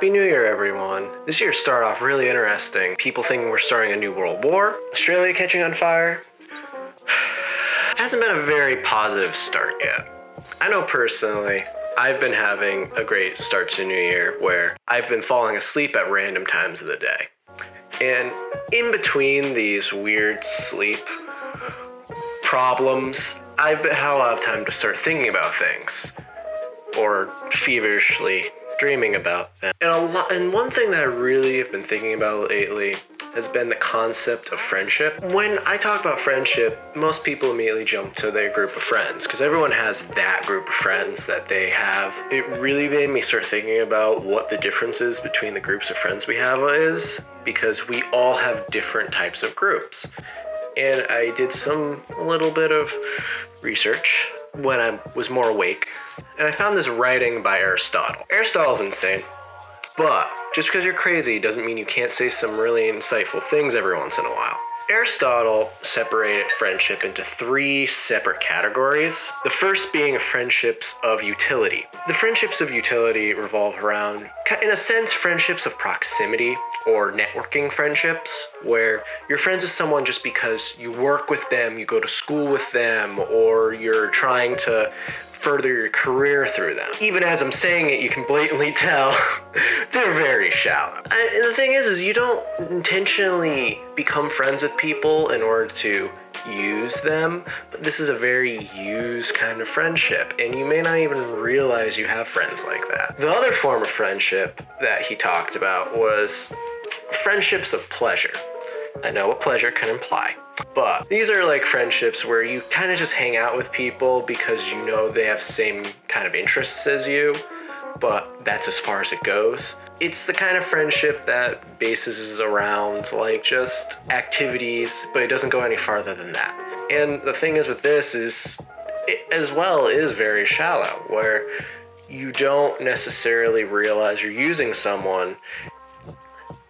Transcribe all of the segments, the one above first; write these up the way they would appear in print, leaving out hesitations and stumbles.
Happy New Year, everyone. This year started off really interesting. People thinking we're starting a new world war, Australia catching on fire. Hasn't been a very positive start yet. I know personally, I've been having a great start to New Year where I've been falling asleep at random times of the day. And in between these weird sleep problems, I've had a lot of time to start thinking about things, or feverishly dreaming about them. And one thing that I really have been thinking about lately has been the concept of friendship. When I talk about friendship, most people immediately jump to their group of friends, because everyone has that group of friends that they have. It really made me start thinking about what the differences between the groups of friends we have is, because we all have different types of groups. And I did a little bit of research when I was more awake, and I found this writing by Aristotle. Aristotle's insane, but just because you're crazy doesn't mean you can't say some really insightful things every once in a while. Aristotle separated friendship into 3 separate categories. The first being friendships of utility. The friendships of utility revolve around, in a sense, friendships of proximity or networking friendships, where you're friends with someone just because you work with them, you go to school with them, or you're trying to further your career through them. Even as I'm saying it, you can blatantly tell they're very shallow. And the thing is you don't intentionally become friends with people in order to use them, but this is a very use kind of friendship, and you may not even realize you have friends like that. The other form of friendship that he talked about was friendships of pleasure. I know what pleasure can imply, but these are like friendships where you kind of just hang out with people because you know they have same kind of interests as you, but that's as far as it goes. It's the kind of friendship that bases around like just activities, but it doesn't go any farther than that. And the thing is with this is, it as well is very shallow, where you don't necessarily realize you're using someone.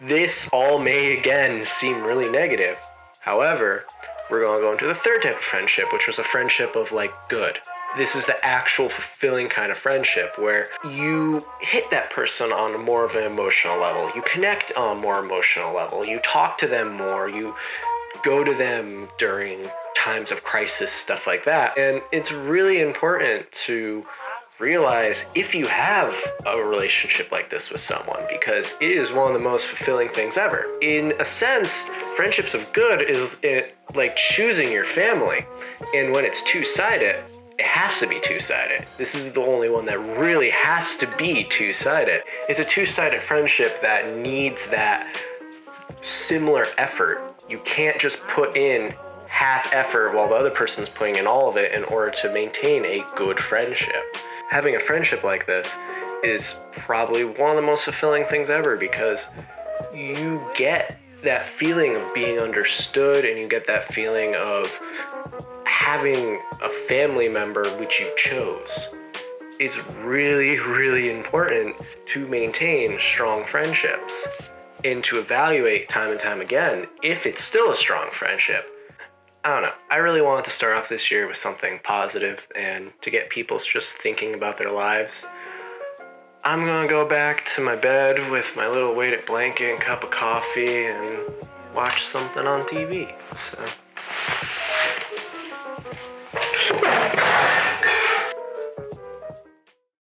This all may again seem really negative. However, we're going to go into the third type of friendship, which was a friendship of like good. This is the actual fulfilling kind of friendship where you hit that person on more of an emotional level. You connect on a more emotional level. You talk to them more. You go to them during times of crisis, stuff like that. And it's really important to realize if you have a relationship like this with someone, because it is one of the most fulfilling things ever. In a sense, friendships of good is like choosing your family. And when it's two-sided, it has to be two-sided. This is the only one that really has to be two-sided. It's a two-sided friendship that needs that similar effort. You can't just put in half effort while the other person's putting in all of it in order to maintain a good friendship. Having a friendship like this is probably one of the most fulfilling things ever, because you get that feeling of being understood, and you get that feeling of having a family member which you chose. It's really, really important to maintain strong friendships and to evaluate time and time again if it's still a strong friendship. I don't know. I really wanted to start off this year with something positive and to get people just thinking about their lives. I'm gonna go back to my bed with my little weighted blanket and cup of coffee and watch something on TV. So